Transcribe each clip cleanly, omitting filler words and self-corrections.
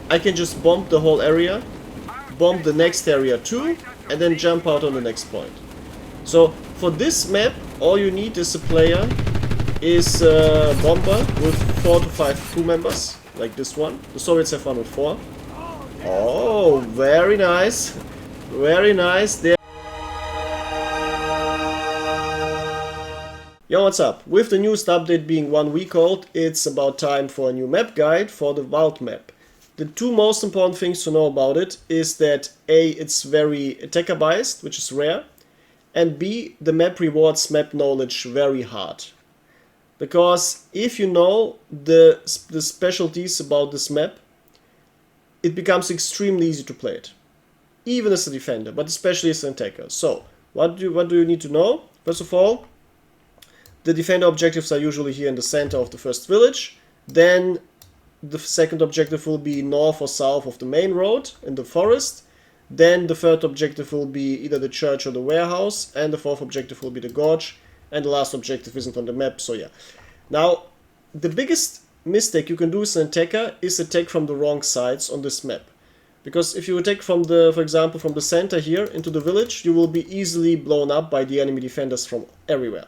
I can just bomb the whole area, bomb the next area too, and then jump out on the next point. So for this map, all you need is a player is a bomber with 4 to 5 crew members, like this one. The Soviets have one with 4. Oh, very nice. Very nice. There. Yo, what's up? With the newest update being 1 week old, it's about time for a new map guide for the Wald map. The two most important things to know about it is that A, it's very attacker biased, which is rare, and B, the map rewards map knowledge very hard. Because if you know the specialties about this map, it becomes extremely easy to play it. Even as a defender, but especially as an attacker. So, what do you need to know? First of all, the defender objectives are usually here in the center of the first village. Then the second objective will be north or south of the main road in the forest. Then the third objective will be either the church or the warehouse. And the fourth objective will be the gorge. And the last objective isn't on the map, so yeah. Now, the biggest mistake you can do as an attacker is attack from the wrong sides on this map. Because if you attack from the, for example, from the center here into the village, you will be easily blown up by the enemy defenders from everywhere.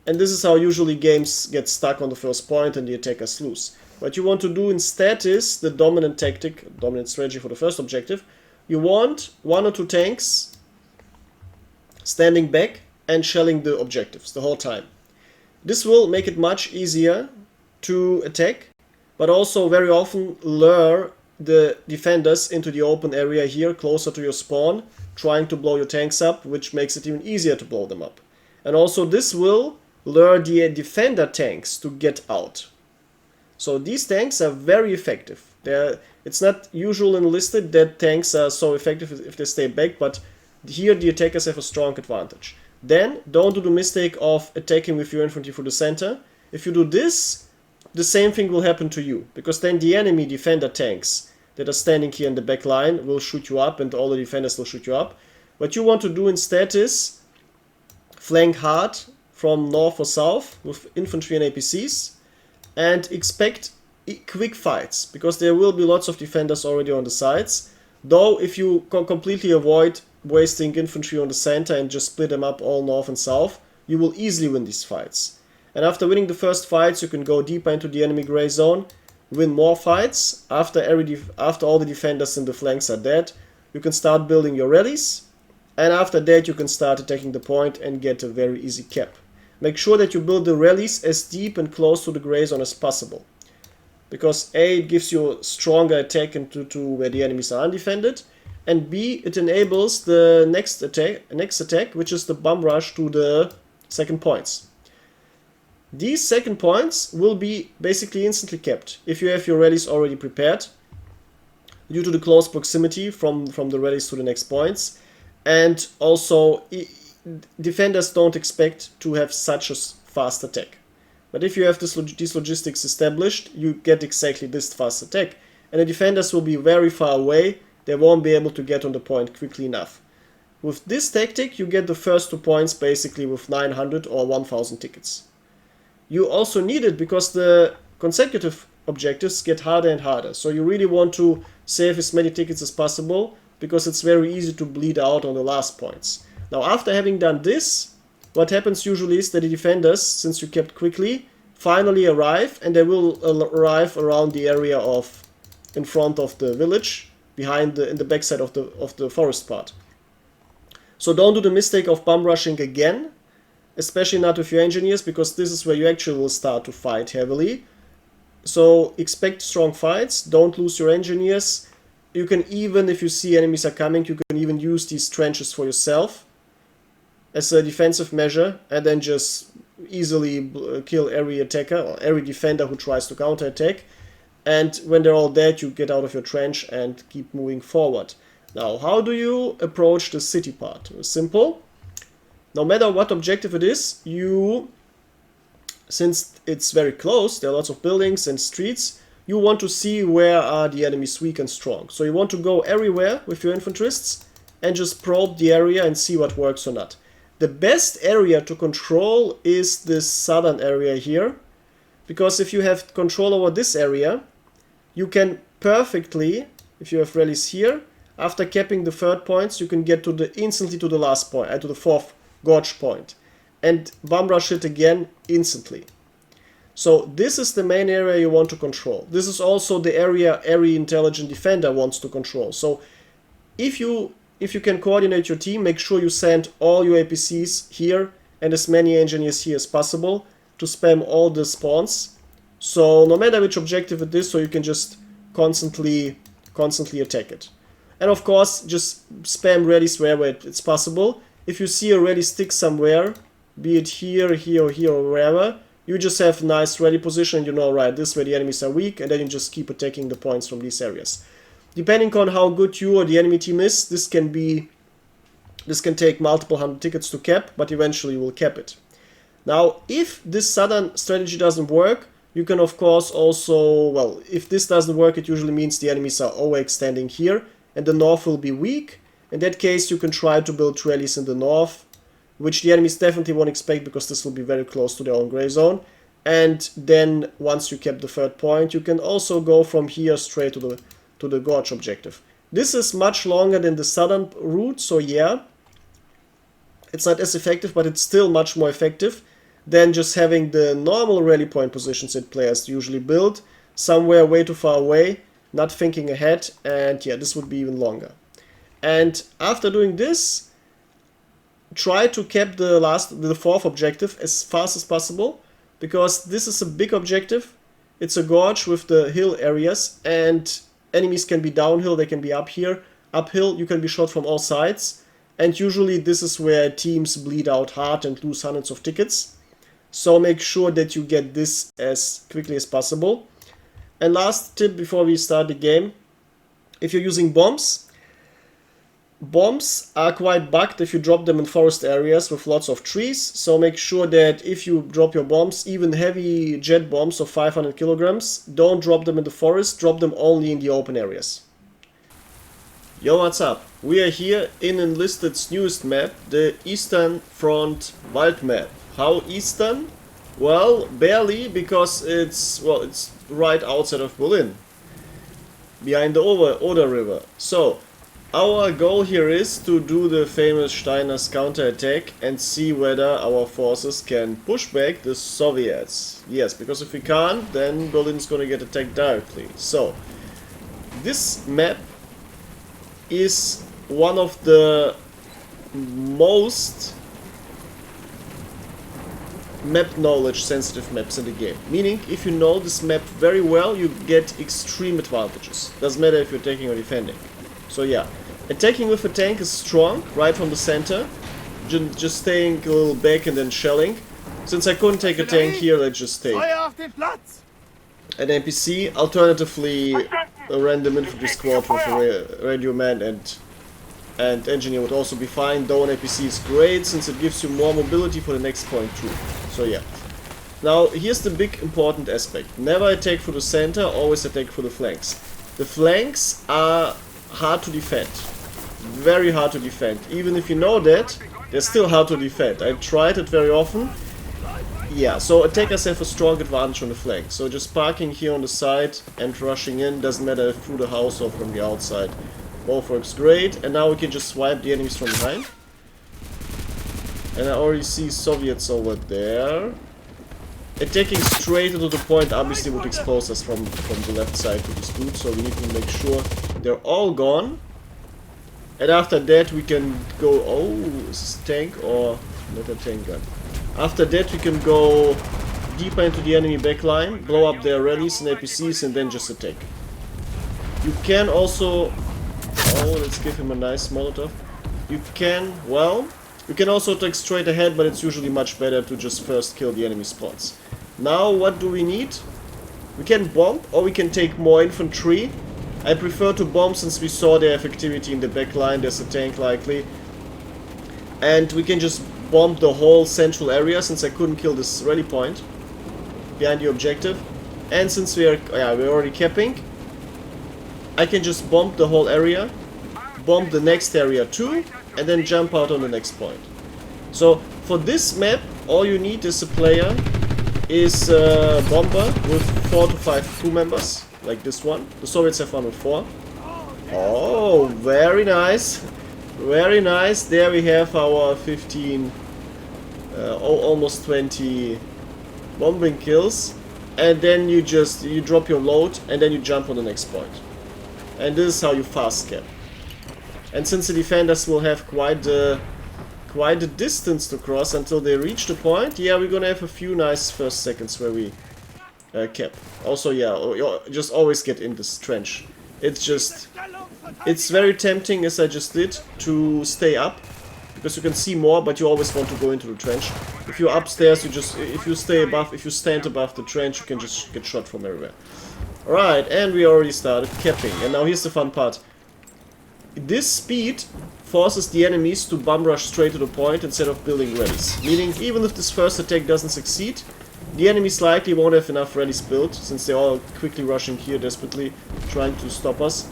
And this is how usually games get stuck on the first point and the attackers lose. What you want to do instead is the dominant tactic, dominant strategy for the first objective. You want 1 or 2 tanks standing back and shelling the objectives the whole time. This will make it much easier to attack, but also very often lure the defenders into the open area here, closer to your spawn, trying to blow your tanks up, which makes it even easier to blow them up. And also this will lure the defender tanks to get out. So these tanks are very effective. It's not usual in Enlisted that tanks are so effective if they stay back, but here the attackers have a strong advantage. Then don't do the mistake of attacking with your infantry through the center. If you do this, the same thing will happen to you, because then the enemy defender tanks that are standing here in the back line will shoot you up and all the defenders will shoot you up. What you want to do instead is flank hard from north or south with infantry and APCs and expect quick fights, because there will be lots of defenders already on the sides. Though if you can completely avoid wasting infantry on the center and just split them up all north and south, you will easily win these fights. And after winning the first fights, you can go deeper into the enemy gray zone, win more fights. After all the defenders in the flanks are dead, you can start building your rallies, and after that you can start attacking the point and get a very easy cap. Make sure that you build the rallies as deep and close to the gray zone as possible, because A, it gives you a stronger attack into where the enemies are undefended, and B, it enables the next attack, which is the bomb rush to the second points. These second points will be basically instantly kept if you have your rallies already prepared, due to the close proximity from the rallies to the next points. And also, defenders don't expect to have such a fast attack. But if you have these logistics established, you get exactly this fast attack. And the defenders will be very far away. They won't be able to get on the point quickly enough. With this tactic, you get the first 2 points basically with 900 or 1000 tickets. You also need it because the consecutive objectives get harder and harder. So you really want to save as many tickets as possible, because it's very easy to bleed out on the last points. Now, after having done this, what happens usually is that the defenders, since you kept quickly, finally arrive, and they will arrive around the area in front of the village, in the backside of the forest part. So don't do the mistake of bomb rushing again, especially not with your engineers, because this is where you actually will start to fight heavily. So expect strong fights, don't lose your engineers. You can even, if you see enemies are coming, you can even use these trenches for yourself as a defensive measure, and then just easily kill every attacker or every defender who tries to counterattack. And when they're all dead, you get out of your trench and keep moving forward. Now, how do you approach the city part? Simple. No matter what objective it is, since it's very close, there are lots of buildings and streets, you want to see where are the enemies weak and strong. So you want to go everywhere with your infanterists and just probe the area and see what works or not. The best area to control is this southern area here, because if you have control over this area, you can perfectly, if you have rallies here, after capping the third points, you can get to the instantly to the last point, to the fourth gorge point, and bomb rush it again instantly. So this is the main area you want to control. This is also the area every intelligent defender wants to control. So if you can coordinate your team, make sure you send all your APCs here and as many engineers here as possible to spam all the spawns. So no matter which objective it is, so you can just constantly attack it. And of course, just spam rallies wherever it's possible. If you see a rally stick somewhere, be it here, here, or here, or wherever, you just have a nice rally position, and you know, right, this is where the enemies are weak, and then you just keep attacking the points from these areas. Depending on how good you or the enemy team is, this can take multiple hundred tickets to cap, but eventually you will cap it. Now, if this southern strategy doesn't work, you can of course also, well, if this doesn't work, it usually means the enemies are overextending here, and the north will be weak. In that case, you can try to build rallies in the north, which the enemies definitely won't expect because this will be very close to their own gray zone. And then, once you cap the third point, you can also go from here straight to the gorge objective. This is much longer than the southern route, so yeah, it's not as effective, but it's still much more effective than just having the normal rally point positions that players usually build somewhere way too far away, not thinking ahead, and yeah, this would be even longer. And after doing this, try to cap the fourth objective as fast as possible, because this is a big objective. It's a gorge with the hill areas, and enemies can be downhill, they can be up here. Uphill, you can be shot from all sides, and usually this is where teams bleed out hard and lose hundreds of tickets. So make sure that you get this as quickly as possible. And last tip before we start the game, if you're using bombs, bombs are quite bugged if you drop them in forest areas with lots of trees. So make sure that if you drop your bombs, even heavy jet bombs of 500 kilograms, don't drop them in the forest, drop them only in the open areas. Yo, what's up? We are here in Enlisted's newest map, the Eastern Front Wald map. How eastern? Well, barely, because it's right outside of Berlin, behind the Oder River. So, our goal here is to do the famous Steiner's counterattack and see whether our forces can push back the Soviets. Yes, because if we can't, then Berlin's gonna get attacked directly. So, this map is one of the most map knowledge sensitive maps in the game. Meaning, if you know this map very well, you get extreme advantages. Doesn't matter if you're attacking or defending. So yeah, attacking with a tank is strong, right from the center. Just staying a little back and then shelling. Since I couldn't take a tank here, let's just take an NPC. Alternatively, a random infantry squad with a radio man and engineer would also be fine, though an APC is great since it gives you more mobility for the next point too. So yeah. Now here's the big important aspect. Never attack through the center, always attack through the flanks. The flanks are hard to defend. Very hard to defend. Even if you know that, they're still hard to defend. I tried it very often. Yeah, so attackers have a strong advantage on the flank. So just parking here on the side and rushing in, doesn't matter if through the house or from the outside. Both works great, and now we can just swipe the enemies from behind. And I already see Soviets over there. Attacking straight into the point obviously would expose us from the left side to this dude, so we need to make sure they're all gone. And after that we can go... Oh, is this a tank or not a tank gun? After that we can go deeper into the enemy backline, blow up their rallies and APCs, and then just attack. You can also... Oh, let's give him a nice Molotov. You can also attack straight ahead, but it's usually much better to just first kill the enemy spots. Now, what do we need? We can bomb, or we can take more infantry. I prefer to bomb since we saw their effectivity in the backline. There's a tank likely. And we can just bomb the whole central area since I couldn't kill this rally point behind the objective. And since we're already capping, I can just bomb the whole area, bomb the next area too, and then jump out on the next point. So for this map, all you need is a player, is a bomber with 4 to 5 crew members, like this one. The Soviets have 104. Oh, very nice. Very nice. There we have our 15, almost 20 bombing kills. And then you drop your load and then you jump on the next point. And this is how you fast cap. And since the defenders will have quite a distance to cross until they reach the point, yeah, we're gonna have a few nice first seconds where we cap. Also, yeah, just always get in this trench. It's very tempting, as I just did, to stay up, because you can see more, but you always want to go into the trench. If you're upstairs, if you stand above the trench, you can just get shot from everywhere. Alright, and we already started capping, and now here's the fun part. This speed forces the enemies to bum rush straight to the point instead of building rallies. Meaning, even if this first attack doesn't succeed, the enemies likely won't have enough rallies built, since they're all quickly rushing here desperately, trying to stop us.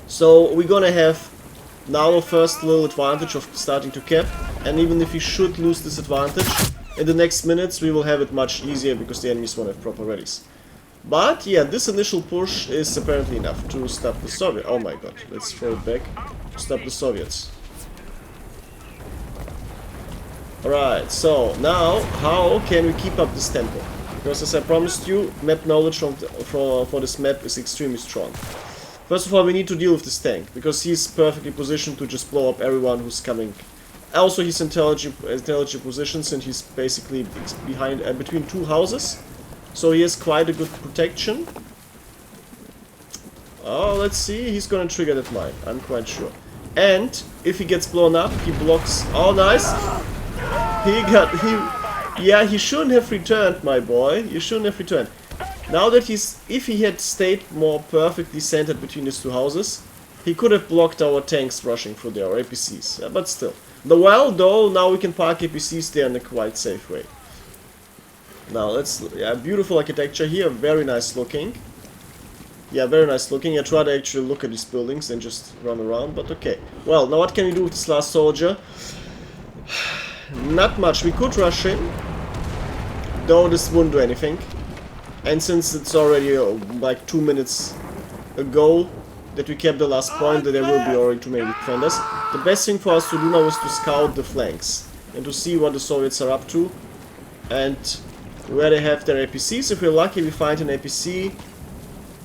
So we're gonna have now a first little advantage of starting to cap, and even if we should lose this advantage, in the next minutes we will have it much easier because the enemies won't have proper rallies. But yeah, this initial push is apparently enough to stop the Soviets. Oh my god, let's throw it back. To stop the Soviets. Alright, so now how can we keep up this tempo? Because as I promised you, map knowledge for this map is extremely strong. First of all, we need to deal with this tank, because he's perfectly positioned to just blow up everyone who's coming. Also, he's intelligent positions, and he's basically behind between two houses. So he has quite a good protection. Oh, let's see, he's gonna trigger that mine, I'm quite sure. And if he gets blown up, he blocks. Oh, nice! Yeah, he shouldn't have returned, my boy. You shouldn't have returned. Now that if he had stayed more perfectly centered between these two houses, he could have blocked our tanks rushing through there, or APCs. But still. Well, though, now we can park APCs there in a quite safe way. Now let's, yeah, beautiful architecture here, very nice looking. Yeah, very nice looking. I try to actually look at these buildings and just run around, but okay. Well, now what can we do with this last soldier? Not much. We could rush him, though this wouldn't do anything. And since it's already like 2 minutes ago that we kept the last point, that there will be already too many defenders. The best thing for us to do now is to scout the flanks and to see what the Soviets are up to and where they have their APCs. If we're lucky, we find an APC,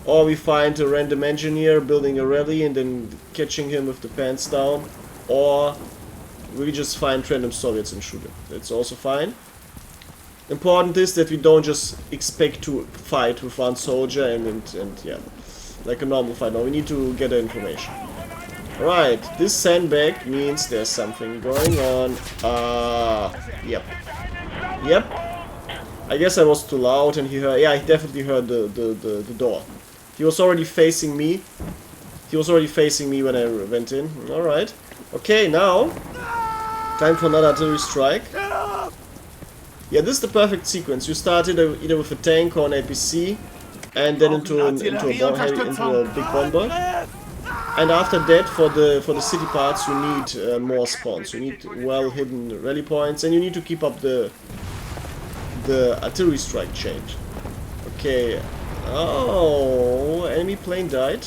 or we find a random engineer building a rally and then catching him with the pants down, or we just find random Soviets and shoot him. That's also fine. Important is that we don't just expect to fight with one soldier and yeah, like a normal fight. No, we need to get the information. Alright, this sandbag means there's something going on. Yep. Yep. I guess I was too loud and he heard, yeah, he definitely heard the door. He was already facing me. He was already facing me when I went in. Alright. Okay, now, time for another artillery strike. Yeah, this is the perfect sequence. You start either with a tank or an APC, and then into a big bomber. And after that, for the city parts, you need more spawns. You need well hidden rally points, and you need to keep up the artillery strike chain. Okay. Oh, enemy plane died.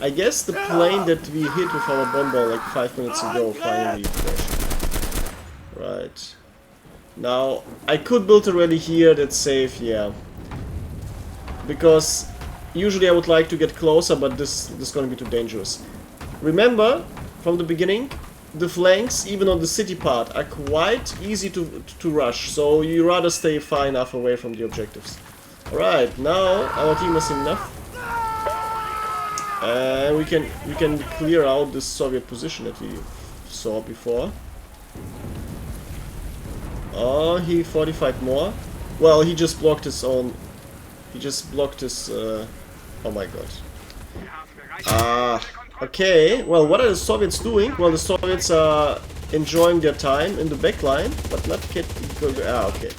I guess the plane that we hit with our bomber like 5 minutes ago finally crashed. Right. Now, I could build a rally here that's safe, yeah. Because usually I would like to get closer, but this is going to be too dangerous. Remember, from the beginning, the flanks, even on the city part, are quite easy to rush. So you rather stay far enough away from the objectives. Alright, now our team has enough. And we can clear out this Soviet position that we saw before. Oh, he fortified more. Well, he just blocked his own. He just blocked his. Oh my god. Okay. Well, what are the Soviets doing? Well, the Soviets are enjoying their time in the back line, but not getting. Okay.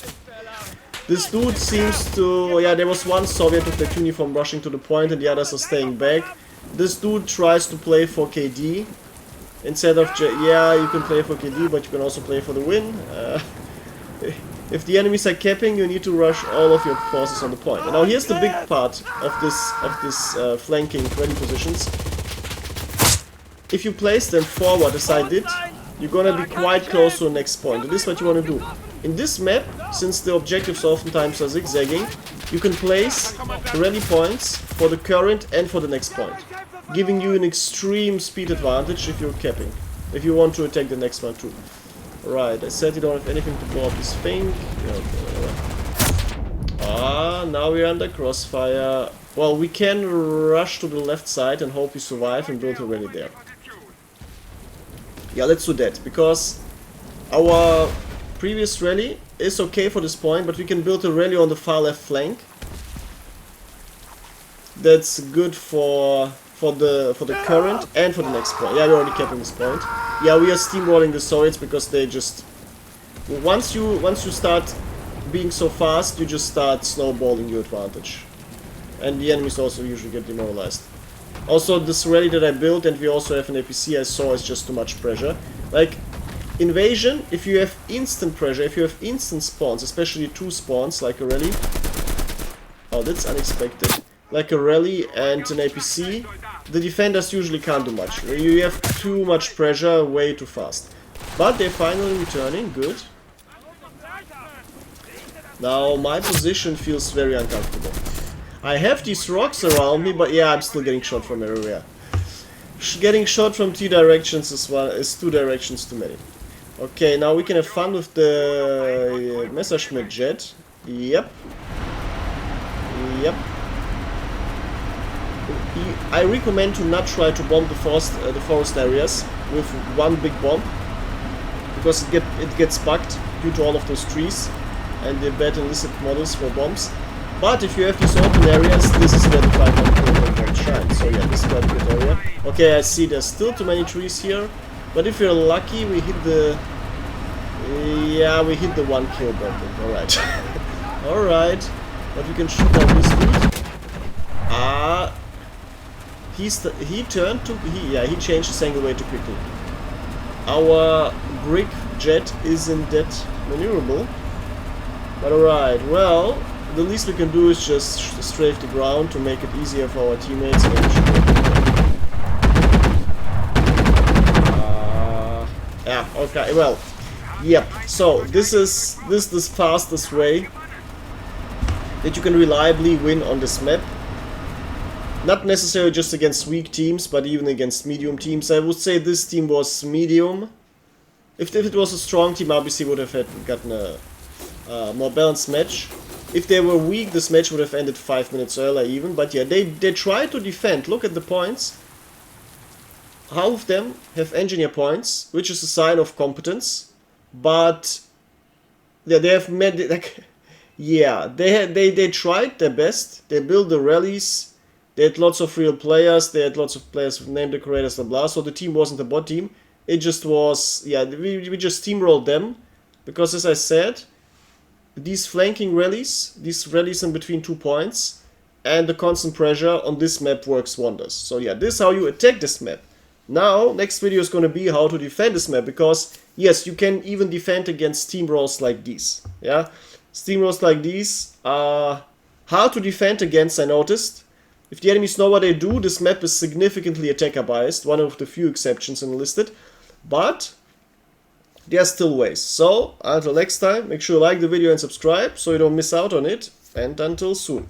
This dude seems to. Yeah, there was one Soviet with that uniform rushing to the point, and the others are staying back. This dude tries to play for KD instead of. Yeah, you can play for KD, but you can also play for the win. If the enemies are capping, you need to rush all of your forces on the point. And now here's the big part of this flanking ready positions. If you place them forward as I did, you're gonna be quite close to the next point. And this is what you want to do. In this map, since the objectives oftentimes are zigzagging, you can place rally points for the current and for the next point, giving you an extreme speed advantage if you're capping, if you want to attack the next one too. Right, I said you don't have anything to blow up this thing. Yeah, okay, whatever. Ah, now we're under crossfire. Well, we can rush to the left side and hope we survive and build a rally there. Yeah, let's do that, because our previous rally is okay for this point, but we can build a rally on the far left flank. That's good for the current and for the next point. Yeah, we're already capping this point. Yeah, we are steamrolling the Soviets because they just once you start being so fast, you just start snowballing your advantage, and the enemies also usually get demoralized. Also, this rally that I built, and we also have an APC I saw, is just too much pressure. Like invasion, if you have instant pressure, if you have instant spawns, especially 2 spawns like a rally. Oh, that's unexpected. Like a rally and an APC, the defenders usually can't do much. You have too much pressure, way too fast. But they're finally returning, good. Now my position feels very uncomfortable. I have these rocks around me, but yeah, I'm still getting shot from everywhere. Getting shot from 2 directions is 2 directions too many. Okay, now we can have fun with the Messerschmitt jet. Yep. Yep. I recommend to not try to bomb the forest areas with one big bomb, because it gets bugged due to all of those trees and the bad enlisted models for bombs. But if you have these open areas, this is where the 500 bomb shines. So yeah, this is quite a good area. Okay, I see there's still too many trees here, but if you're lucky, we hit the... Yeah, we hit the 1 kill bomb. Alright. Alright. But we can shoot down this dude. Ah... He turned to... he changed his angle way too quickly. Our brick jet isn't that maneuverable. But alright, well... The least we can do is just strafe the ground to make it easier for our teammates. Yeah, okay, well, yep. So this is the fastest way that you can reliably win on this map. Not necessarily just against weak teams, but even against medium teams. I would say this team was medium. If it was a strong team, obviously would have gotten a more balanced match. If they were weak, this match would have ended 5 minutes earlier even. But yeah, they tried to defend. Look at the points. Half of them have engineer points, which is a sign of competence. But yeah, they have made like, yeah, they tried their best. They built the rallies. They had lots of real players. They had lots of players with name decorators and blah. So the team wasn't a bot team. It just was, yeah, we just steamrolled them, because as I said, these flanking rallies, these rallies in between 2 points, and the constant pressure on this map works wonders. So yeah, this is how you attack this map. Now, next video is going to be how to defend this map, because yes, you can even defend against steamrolls like these. Yeah, steamrolls like these are hard to defend against, I noticed. If the enemies know what they do, this map is significantly attacker biased, one of the few exceptions in Enlisted, but there are still ways. So, until next time, make sure you like the video and subscribe so you don't miss out on it, and until soon.